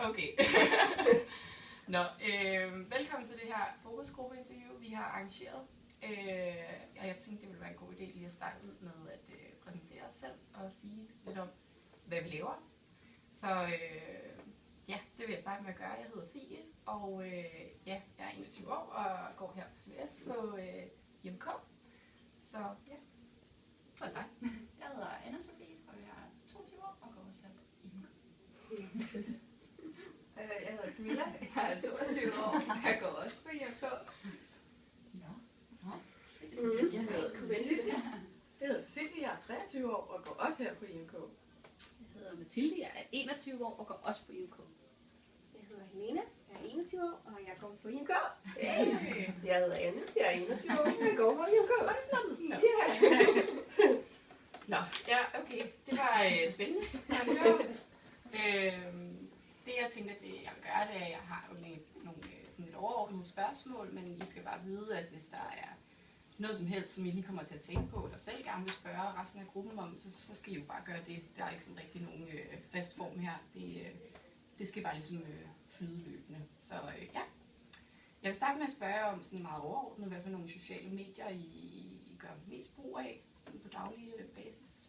Okay. Nå, velkommen til det her fokusgruppeinterview, vi har arrangeret. Og jeg tænkte, det ville være en god idé lige at starte ud med at præsentere os selv og sige lidt om, hvad vi laver. Så ja, det vil jeg starte med at gøre. Jeg hedder Fie, og ja, jeg er 21 år og går her på CVS på IMK. Så ja, for dig. Jeg hedder Anna-Sophie, og jeg er 22 år og går også her på IMK. Jeg hedder Camilla, jeg er 22 år, og jeg går også på IMK. Jeg hedder Cecilie, jeg er 23 år og går også her på IMK. Jeg hedder Mathilde, jeg er 21 år og går også på IMK. Jeg hedder Helena, jeg er 21 år, og jeg går på IMK. Hey. Jeg hedder Anne, jeg er 21 år, og jeg går på IMK. Var det sådan? Ja. Nå, ja, okay. Det var spændende. Det jeg tænker, det jeg vil gøre, det er, at jeg har nogle sådan lidt overordnede spørgsmål, men I skal bare vide, at hvis der er noget som helst, som I lige kommer til at tænke på, eller selv gerne vil spørge resten af gruppen om, så skal I jo bare gøre det. Der er ikke sådan rigtig nogen fast form her. Det skal bare ligesom flyde løbende. Så ja. Jeg vil starte med at spørge om sådan meget overordnet, hvad for nogle sociale medier I gør mest brug af, sådan på daglig basis.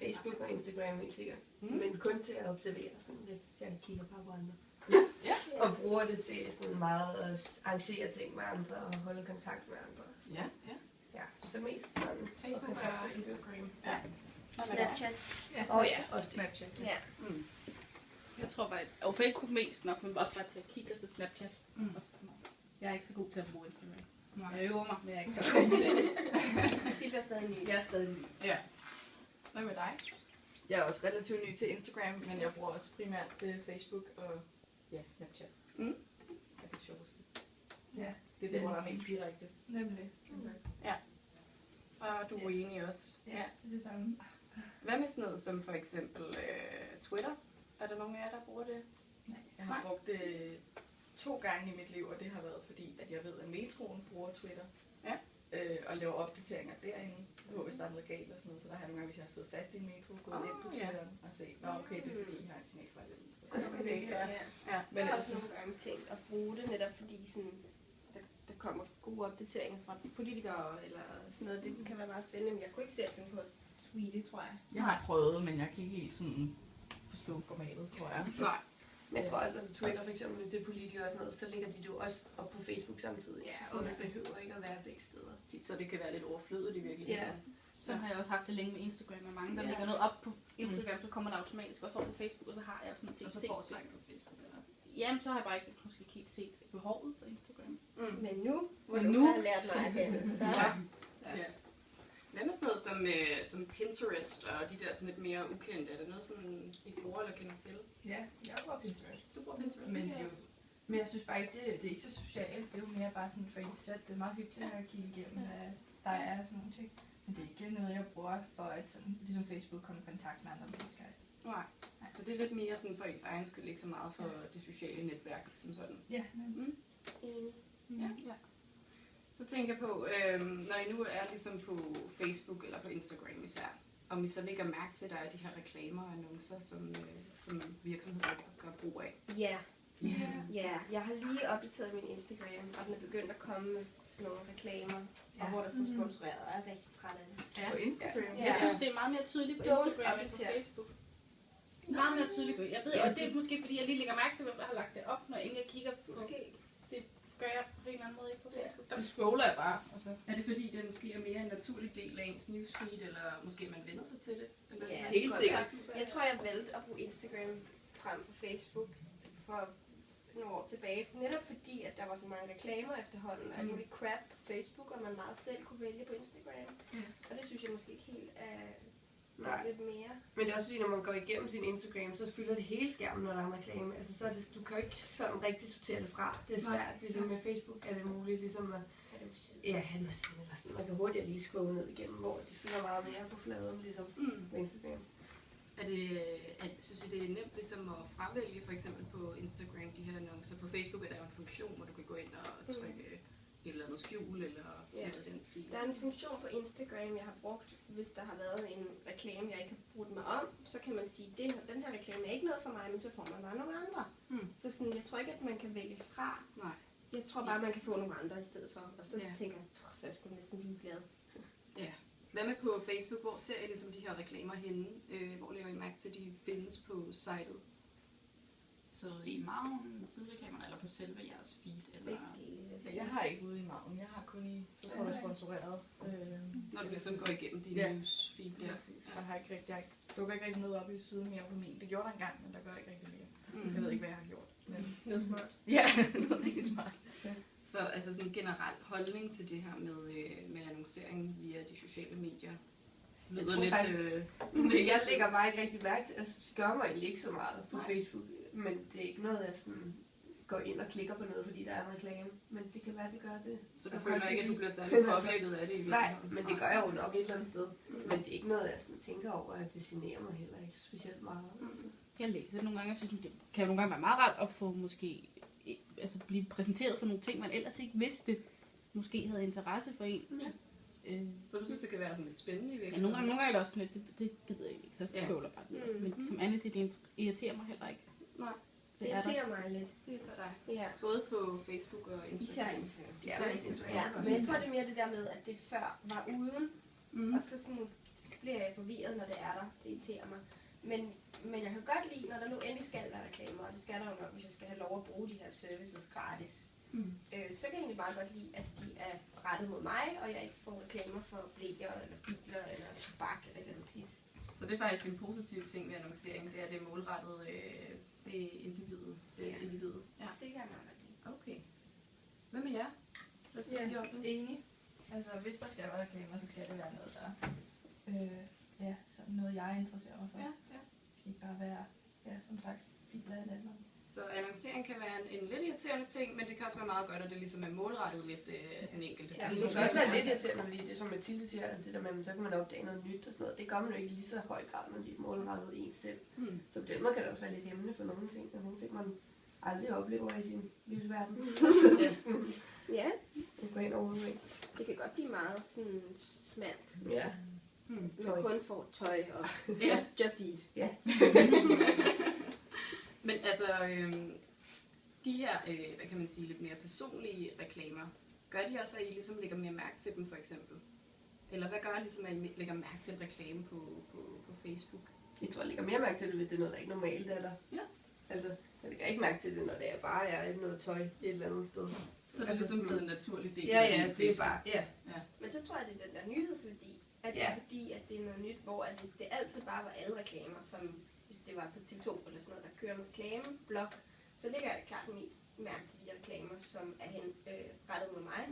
Facebook og Instagram helt sikkert. Men kun til at observere, sådan, hvis jeg kigger på andre. Ja. Og bruger det til sådan meget at arrangere ting med andre og holde kontakt med andre. Ja, ja. Ja, så mest sådan. Facebook og Instagram. Ja. Snapchat. Ja, også Snapchat. Ja. Jeg tror bare, og Facebook mest nok, men også bare til at kigge, og så Snapchat. Jeg er ikke så god til at bruge Instagram. Jeg øver mig, men jeg er ikke så god til det. Mathilde er stadig ny. Jeg er stadig ny. Ja. Hvad med dig? Jeg er også relativt ny til Instagram, men jeg bruger også primært Facebook og Snapchat. Er det sjoveste. Ja, Det er det, hvor der er mest direkte. Nemlig. Ja. Og du er enig også. Ja, det er det samme. Hvad med sådan noget som for eksempel Twitter? Er der nogen af jer, der bruger det? Nej, jeg har brugt det 2 gange i mit liv, og det har været fordi, at jeg ved, at metroen bruger Twitter. Ja. Og laver opdateringer derinde, på hvis der er noget galt og sådan noget. Så der har jeg nogle gange, hvis jeg har siddet fast i en metro, gået ind på Twitteren og set, nå okay, det er fordi, I har et signalfejl eller noget. Okay, ja. Ja. Men Jeg har altså, også nogle gange tænkt at bruge det netop fordi sådan, der kommer gode opdateringer fra politikere eller sådan noget. Det kan være meget spændende, men jeg kunne ikke se at finde på at tweete, tror jeg. jeg har prøvet, men jeg kan ikke helt sådan forstå formatet, tror jeg. Nej. Men jeg tror også, altså Twitter for eksempel, hvis det er politikere og sådan noget, så ligger de jo også op på Facebook samtidig. Ja, så det behøver ikke at være begge steder. Så det kan være lidt overflødigt i virkeligheden. Ja. Så har jeg også haft det længe med Instagram, og mange der lægger noget op på Instagram, så kommer der automatisk også over på Facebook, og så har jeg sådan set Og så set foretrækker på Facebook, eller? Jamen, så har jeg bare ikke måske ikke helt set behovet for Instagram. Men nu, hvor Men du nu- har lært mig at kende, så Ja. Hvad med sådan noget som Pinterest og de der sådan lidt mere ukendte? Er det noget, som I bruger eller kender til? Ja, jeg bruger Pinterest. Du bruger Pinterest? Men, men jeg synes bare ikke, det er ikke så socialt. Det er jo mere bare sådan for ens selv. Det er meget hyggeligt at kigge igennem, hvad der er og sådan nogle ting. Men det er ikke noget, jeg bruger for at sådan, ligesom Facebook komme i kontakt med andre mennesker. Nej. Så det er lidt mere sådan for ens egen skyld, ikke så meget for det sociale netværk som sådan. Ja, enig. Ja. Så tænker jeg på, når I nu er ligesom på Facebook eller på Instagram især, om I så lægger mærke til, at der er de her reklamer og annoncer, som virksomheder gør brug af. Ja. Ja, jeg har lige opdateret min Instagram, og den er begyndt at komme med sådan nogle reklamer, og hvor der står sponsoreret, og jeg er rigtig træt af det. Ja. På Instagram. Ja. Jeg synes, det er meget mere tydeligt på Don't Instagram end på opdatere. Facebook. Meget mere tydeligt. Jeg ved, og det er måske fordi, jeg lige lægger mærke til, hvem der har lagt det op, når jeg kigger på. Måske. Det gør jeg på en eller anden måde ikke på Facebook. Der det scroller jeg bare. Og så. Er det fordi, det måske er mere en naturlig del af ens newsfeed, eller måske man vender sig til det? Eller Ja, hvad? helt sikkert. Jeg tror, jeg valgte at bruge Instagram frem for Facebook for nogle år tilbage. Netop fordi, at der var så mange reklamer efterhånden, og muligt crap på Facebook, og man meget selv kunne vælge på Instagram. Og det synes jeg måske ikke helt er lidt mere. Men det er også fordi, når man går igennem sin Instagram, så fylder det hele skærmen, når der er en reklame. Altså, så er det, du kan jo ikke sådan rigtig sortere det fra. Det er svært. Ligesom med Facebook er det muligt ligesom at have det sådan, eller sådan. Man kan hurtigt lige scrolle ned igennem, hvor de fylder meget mere på fladen, ligesom på Instagram. Synes I, det er nemt ligesom at fravælge for eksempel på Instagram de her annoncer? På Facebook er der jo en funktion, hvor du kan gå ind og trykke et eller andet skjul, eller sådan noget den stil. Der er en funktion på Instagram, jeg har brugt, hvis der har været en reklame, jeg ikke har brugt mig om, så kan man sige, den her reklame er ikke noget for mig, men så får man bare nogle andre. Så sådan, jeg tror ikke, at man kan vælge fra. Nej. Jeg tror bare, man kan få nogle andre i stedet for, og så Ja. tænker jeg, så er jeg sgu næsten ligeglad. Ja. Hvad med på Facebook? Hvor ser I ligesom de her reklamer henne? Hvor lægger I mærke til, at de findes på sitet? Så i maven, sidereklamerne, eller på selve jeres feed? Eller... Ja, jeg har ikke ude i maven. Jeg har kun i, så står der sponsoreret. Når du ligesom går igennem din newsfeed der. Præcis. Så har jeg ikke rigtig, jeg dukker ikke rigtig noget op i siden mere på min. Det gjorde der engang, men der gør jeg ikke rigtig mere. Jeg ved ikke, hvad jeg har gjort. Men... Noget smart. Ja, noget rigtig smart. Ja. Så altså sådan en generel holdning til det her med annoncering via de sociale medier? Lyder tror lidt faktisk- Jeg lægger bare ikke rigtig mærke til, altså det gør mig egentlig ikke så meget på Facebook, men det er ikke noget, jeg sådan går ind og klikker på noget, fordi der er en reklame, men det kan være, det gør det. Så du føler ikke, at du bliver særlig påvirket af det i Nej, virkeligheden? men det gør jeg jo nok et eller andet sted. Men det er ikke noget, jeg sådan tænker over, at det generer mig heller ikke specielt meget. Altså. Jeg læser nogle gange, og synes, det kan nogle gange være meget rart at få måske, altså blive præsenteret for nogle ting, man ellers ikke vidste, måske havde interesse for en. Ja. Så du synes, det kan være sådan lidt spændende i Ja, virkeligheden? nogle gange er det også sådan lidt, det gider jeg ikke, så scroller bare videre. Men som Anne siger, det irriterer mig heller ikke. Nej. Det er der. irriterer mig lidt. Det tager dig. Ja. Både på Facebook og Instagram. Især Instagram. Især Instagram. Ja, men jeg tror, det er mere det der med, at det før var uden, og så sådan bliver jeg forvirret, når det er der. Det irriterer mig. Men jeg kan godt lide, når der nu endelig skal være reklamer, og det skal der jo nok, hvis jeg skal have lov at bruge de her services gratis. Så kan jeg egentlig meget godt lide, at de er rettet mod mig, og jeg ikke får reklamer for blæer, eller biler, eller tobak, eller et eller andet pis. Så det er faktisk en positiv ting ved annoncering, det er det målrettet, det er individet. Det er individet. Ja. Det kan jeg meget godt lide. Okay. Hvad med jer? Hvad synes I om det? Enig. Altså, hvis der skal være reklamer, så skal det være noget, der sådan noget, jeg interesserer mig for. Ja. Det skal ikke bare være, som sagt, biler eller andet. Så annoncering kan være en lidt irriterende ting, men det kan også være meget godt, at det ligesom er målrettet lidt den enkelte Ja, men person. det kan også være lidt irriterende, fordi det som Mathilde siger, altså det der med, så kan man opdage noget nyt og sådan noget. Det gør man jo ikke lige så høj grad, når de er målrettet en selv. Så på den måde kan det også være lidt hæmmende for nogle ting, og nogle ting, man aldrig oplever i sin livsverden. Ja, Det går ind over ikke. det kan godt blive meget sådan smalt. Ja. Når man kun får tøj og Ja. just eat. Ja. Men altså, de her, hvad kan man sige, lidt mere personlige reklamer, gør de også, at I ligesom lægger mere mærke til dem, for eksempel? Eller hvad gør ligesom, at I lægger mærke til en reklame på Facebook? Jeg tror, jeg lægger mere mærke til det, hvis det er noget, der ikke normalt er der. Ja. Altså, jeg lægger ikke mærke til det, når det er bare er noget tøj et eller andet sted. Så det er ligesom blevet en naturlig del Ja, af det er bare, ja. Men så tror jeg, det er den der nyhedsværdi. At det er fordi, at det er noget nyt, hvor at hvis det altid bare var alle reklamer, som hvis det var på TikTok eller sådan noget, der kører en reklameblok, så lægger jeg klart mest mærke til de reklamer, som er rettet mod mig.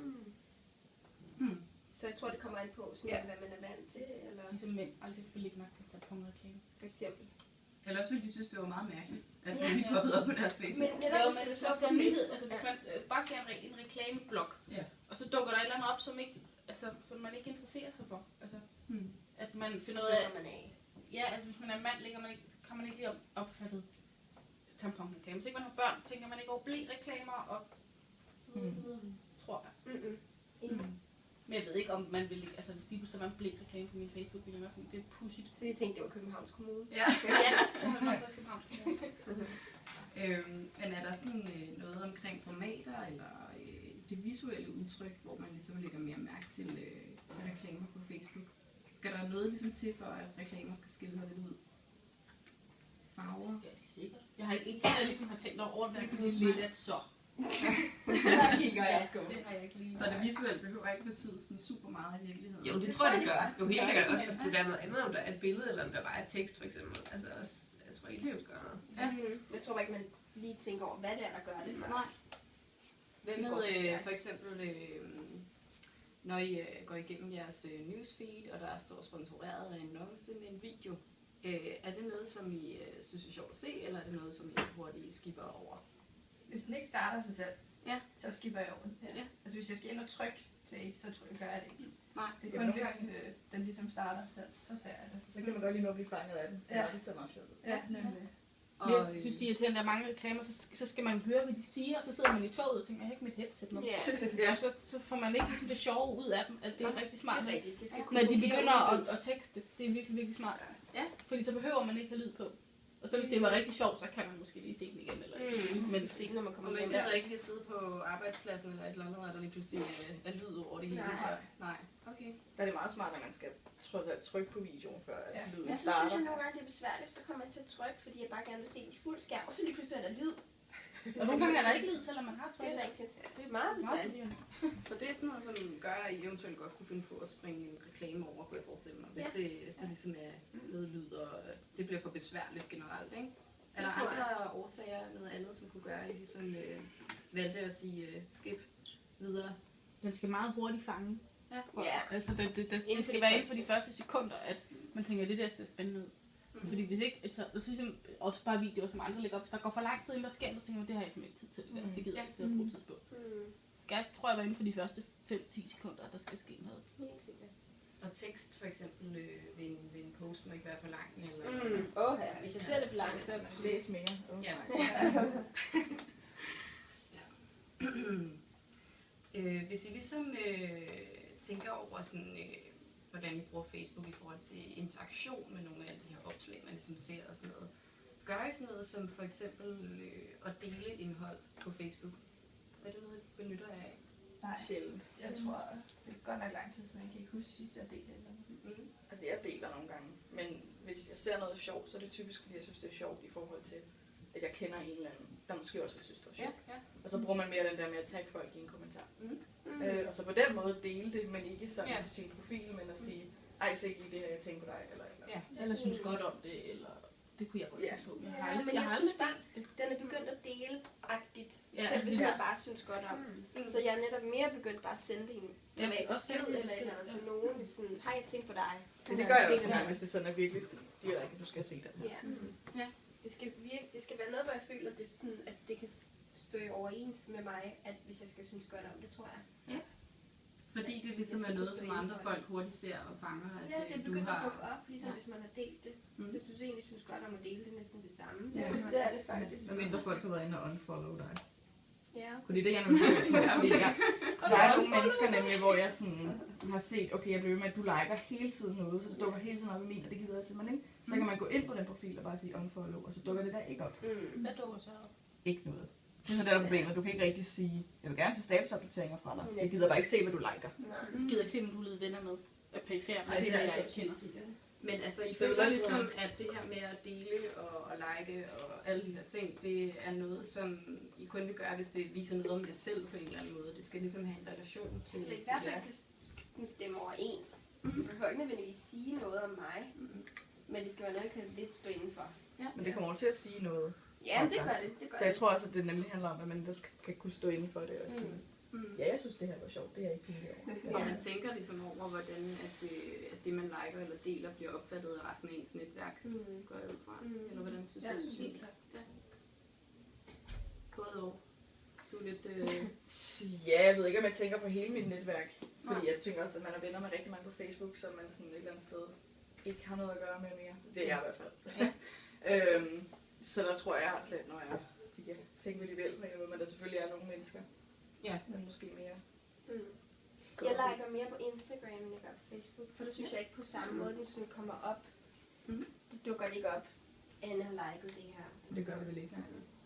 Så jeg tror, det kommer an på, sådan, hvad man er vant til, eller Ligesom mænd aldrig vil lægge mærke til tamponreklame. for eksempel. Eller også ville de synes, det var meget mærkeligt, at det lige poppede op på deres Facebook. Men netop Jo, hvis men det hvis så man på ser nyhed, Facebook, altså hvis man bare ser en reklameblok, Ja. og så dukker der et eller andet op, som man ikke interesserer sig for. Altså, at man finder ud af, så man af. ja, altså hvis man er mand, kan man ikke lige opfattet tamponreklame. Hvis ikke man har børn, tænker man ikke over blæreklamer og så videre, tror jeg. Men jeg ved ikke, om man vil, altså hvis lige pludselig var en blæreklame på min Facebook, ville jeg også sådan, det er pudsigt. Så jeg tænkte, det var Københavns Kommune. Ja. Ja, så har man været Københavns Kommune. Men er der sådan noget omkring formater, eller det visuelle udtryk, hvor man ligesom lægger mere mærke til reklamer på Facebook? Skal der noget ligesom til, for at reklamer skal skille sig lidt ud? Farver? Ja, det er sikkert. Jeg har ikke jeg ligesom har tænkt over, hvad det er lidt at så. Der kigger jeg sgu. Det har jeg ikke lige. Så det visuelle behøver ikke betyde sådan super meget i virkeligheden? Jo, det tror jeg, det gør. Jo, helt sikkert også, hvis det er noget andet, om der er et billede, eller om der bare er tekst, for eksempel. Altså, også, jeg tror ikke, det gør noget. Jeg tror ikke, man lige tænker over, hvad det er, der gør det. Nej. Hvad Det går så med stærkt. for eksempel, når I går igennem jeres newsfeed, og der står sponsoreret annonce med en video, er det noget, som I synes er sjovt at se, eller er det noget, som I hurtigt skipper over? Hvis den ikke starter sig selv, så skipper jeg over den. Ja. Altså hvis jeg skal ind og trykke play, så tror jeg, gør jeg det ikke. Nej. Det Ja, er kun nogle hvis den ligesom starter selv, så ser jeg det. Så kan man godt lige nå at blive fanget af det. Så Ja. er det så meget sjovt. Ja, nemlig. Og, Jeg synes, de irriterende, der er mange reklamer, så skal man høre, hvad de siger, og så sidder man i toget og tænker, jeg har ikke mit headset med. Ja, Og så får man ikke ligesom det sjove ud af dem, at det er rigtig det smart. er rigtigt. Det skal Når kunne de fungere begynder uden lyd. at tekste, det er virkelig, virkelig smart. Ja. Fordi så behøver man ikke have lyd på. Og så hvis det var rigtig sjovt, så kan man måske lige se den igen. Eller men Se, når man Og kommer man hjem. gider ikke lige sidde på arbejdspladsen eller et eller andet, og der lige pludselig er lyd over det hele. Nej. Nej. Okay. Der er det meget smart, at man skal trykke på videoen, før lyden Ja, så synes starter. jeg nogle gange, det er besværligt, så kommer jeg til at trykke, fordi jeg bare gerne vil se det i fuld skærm, og så lige pludselig er der lyd. og nogle gange er der ikke lyd, selvom man har Det er trykket. rigtigt. Det er meget besværligt. Så det er sådan noget, som gør, at I eventuelt godt kunne finde på at springe en reklame over, kunne jeg forestille mig. Hvis, hvis det ligesom er noget lyd, og det bliver for besværligt generelt, ikke? Er der Det tror jeg. andre årsager, noget andet, som kunne gøre, at I ligesom valgte at sige skip videre? Den skal meget hurtigt fange. Ja. Altså det Inden for skal de være inden første. for de første sekunder, at man tænker, at det der ser spændende ud. Fordi hvis ikke, så ligesom også bare videoer, som andre lægger op, så der går for lang tid, inden der sker noget, så tænker man, det har jeg simpelthen ikke tid til. Det gider jeg ikke til at bruge tid på. Skal, tror jeg, være inden for de første 5-10 sekunder, at der skal ske noget. Helt sikkert. Og tekst for eksempel ved en post må ikke være for lang, eller... Hvis jeg ser det for langt, så... Læs mere. Ja. Hvis I ligesom tænker over sådan, hvordan I bruger Facebook i forhold til interaktion med nogle af de her opslag, man ligesom ser og sådan noget. Gør I sådan noget som for eksempel at dele indhold på Facebook? Er det noget, I benytter jer af? Nej, Sjældent. jeg tror, det er godt nok lang tid siden, jeg kan ikke huske sidst, jeg delte det. Altså jeg deler nogle gange, men hvis jeg ser noget sjovt, så er det typisk, fordi jeg synes, det er sjovt i forhold til, at jeg kender en eller anden, der måske også vil synes, det er sjovt. Ja. Og så bruger man mere den der med at tagge folk i en kommentar. Og så på den måde dele det, men ikke sådan på sin profil, men at sige, ej, se ikke lige det her, jeg tænker på dig, eller. Ja. Eller synes godt om det, eller det kunne jeg godt lide på. Ja, men jeg synes bare, den er begyndt at dele-agtigt, selv hvis man bare synes godt om. Så jeg er netop mere begyndt bare at sende det i en privat besked eller et eller andet til nogen, hvis sådan, hej, jeg tænker på dig. Men det gør jeg også nogle gange, hvis det sådan er virkelig sådan, direkte, at du skal se den her. Ja. Det skal være noget, hvor jeg føler, at det kan stå i overens med mig, at hvis jeg skal synes godt om det, tror jeg. Fordi det ligesom er noget, som andre folk hurtigt ser og fanger, at Ja, det er du begyndt at har... dukke op, ligesom hvis man har delt det. Så jeg synes egentlig, synes godt om at dele det næsten det samme. Ja, det er det faktisk. Så mindre folk har været inde og unfollow dig. Ja. Fordi det er jeg nemlig på. Der er nogle mennesker nemlig, hvor jeg sådan har set, okay, jeg bliver ved med, at du liker hele tiden noget, så det dukker hele tiden op i min, og det gider jeg simpelthen ikke. Så kan man gå ind på den profil og bare sige unfollow, og så dukker det der ikke op. Hvad dukker så op? Ikke noget. Det er så det der problemet. Du kan ikke rigtig sige, jeg vil gerne tage statusopdateringer fra dig. Jeg gider bare ikke se, hvad du liker. Jeg gider ikke se, hvem du er venner med. Er perifære. Nej, det er jeg altså ikke kender. Men altså, I føler ligesom, at det her med at dele og like og alle de her ting, det er noget, som I kun vil gøre, hvis det viser noget om jer selv på en eller anden måde. Det skal ligesom have en relation til Det er i hvert fald kan sådan stemme overens. Det behøver ikke nødvendigvis sige noget om mig, men det skal være noget, jeg kan lidt stå indenfor. Men det kommer over til at sige noget. Ja, men det gør det. Det gør Så jeg tror også, at det nemlig handler om, at man kan kunne stå inden for det og sige, ja, jeg synes, det her var sjovt. Det er jeg ikke lige over. Og man tænker ligesom over, hvordan at det, man liker eller deler, bliver opfattet af resten af ens netværk, går jeg ud fra. Eller hvordan synes du? Jeg synes helt klart. Både og. Du er lidt... Ja, jeg ved ikke, om jeg tænker på hele mit netværk. Fordi jeg tænker også, at man er venner med rigtig mange på Facebook, som man sådan et eller andet sted ikke har noget at gøre med mere. Det er jeg i hvert fald. Så der tror jeg slet, når de kan tænke, hvad de vil, men der selvfølgelig er nogle mennesker. Ja. Men måske mere. Jeg liker mere på Instagram, end jeg gør på Facebook, for der synes jeg ikke på samme måde, den sådan kommer op. Det dukker ikke op, Anne har liket det her. Det gør det vel ikke.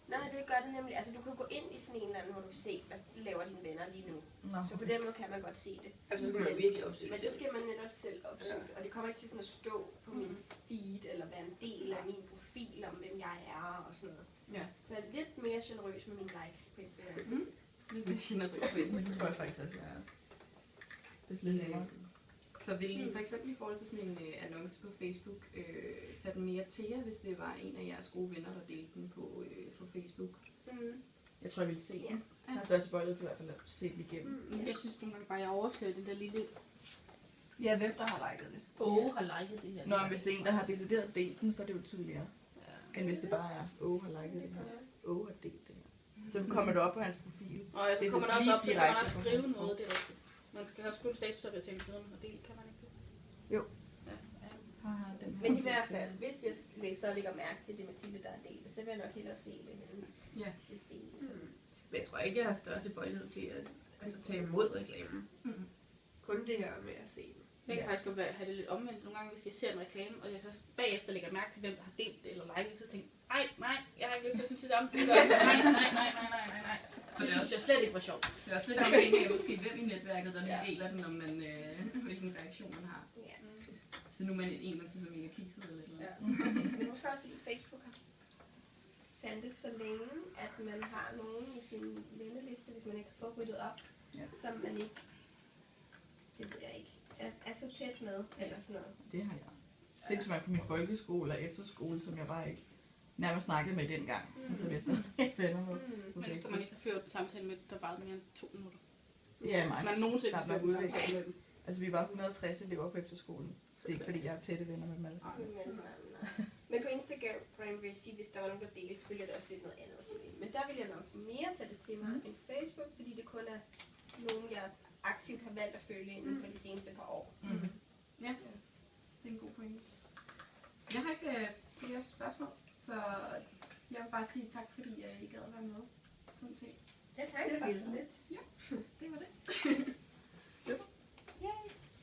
Nej, det gør det nemlig. Altså, du kan gå ind i sådan en eller anden, hvor du kan se, hvad laver dine venner lige nu. Nå. Så på den måde kan man godt se det. Altså, det kan man virkelig opsøge. Men det skal man netop selv opsøge. Og det kommer ikke til sådan at stå på min feed, eller være en del af min profil om, hvem jeg er og sådan noget. Ja. Så jeg er lidt mere generøs med mine likes på Instagram. Lidt mere generøst på Instagram. Det tror jeg faktisk også, jeg er. Det er slet nemmere. Så vil I for eksempel i forhold til sådan en annonce på Facebook tage den mere til jer, hvis det var en af jeres gode venner, der delte den på Facebook? Jeg tror, jeg ville se den. Jeg har største bøjlet til i hvert fald at se den igennem. Jeg synes nogle gange bare, jeg overser det der lille... Ja, hvem der har liket det. har liket det her. Nå, men hvis det er en, der har decideret delt den, så er det jo tydeligere. End hvis det bare er, har liket det her. har delt det her. Så kommer det op på hans profil. Og så Det er kommer så der også op, så kan man direkte også på skrive hans noget, det er rigtigt. Man skal også skrive statusopdatering til noget, man har delt, kan man ikke det? Jo. Ja. Haha, den Men i hvert fald, hvis jeg så lægger mærke til det Mathilde, der er delt, så vil jeg nok hellere se det, end hvis det er ligesom. Men jeg tror ikke, jeg har større tilbøjelighed til at tage imod reklamen. Kun det her med at se den. Jeg kan faktisk godt have det lidt omvendt nogle gange, hvis jeg ser en reklame, og jeg så bagefter lægger mærke til, hvem der har delt det eller liket, så tænker jeg, nej, jeg har ikke lyst til at synes det samme. Nej. Så det synes jeg slet ikke var sjovt. Det er også lidt afhængigt af måske, hvem i netværket, der lige deler den, om man, hvilken reaktion man har. Ja. Så nu er man en, man synes er mega kikset eller noget. Ja. Men måske også fordi Facebook har fandtes så længe, at man har nogen i sin venneliste, hvis man ikke har fået ryddet op, som man ikke, det ved jeg ikke, er så tæt med, eller sådan noget. Det har jeg. Sindssygt meget på min folkeskole og efterskole, som jeg bare ikke nærmest snakkede med dengang. Så jeg stadig venner med. Men skal man ikke have ført en samtale med, der varede mere end 2 minutter? Ja, Hvis man nogensinde har ført en samtale med dem. Altså, vi var 160 elever på efterskolen. Det er ikke fordi, jeg er tætte venner med dem alle sammen. Men på Instagram vil jeg sige, hvis der var nogen, der delte, selvfølgelig er det også lidt noget andet. Men der vil jeg nok mere tage det til mig end Facebook, fordi det kun er nogen, jeg aktivt har valgt at følge inden for de seneste par år. Ja, det er en god pointe. Jeg har ikke flere spørgsmål, så jeg vil bare sige tak, fordi I gad at være med. Sådan set. Ja, tak. Det var så lidt.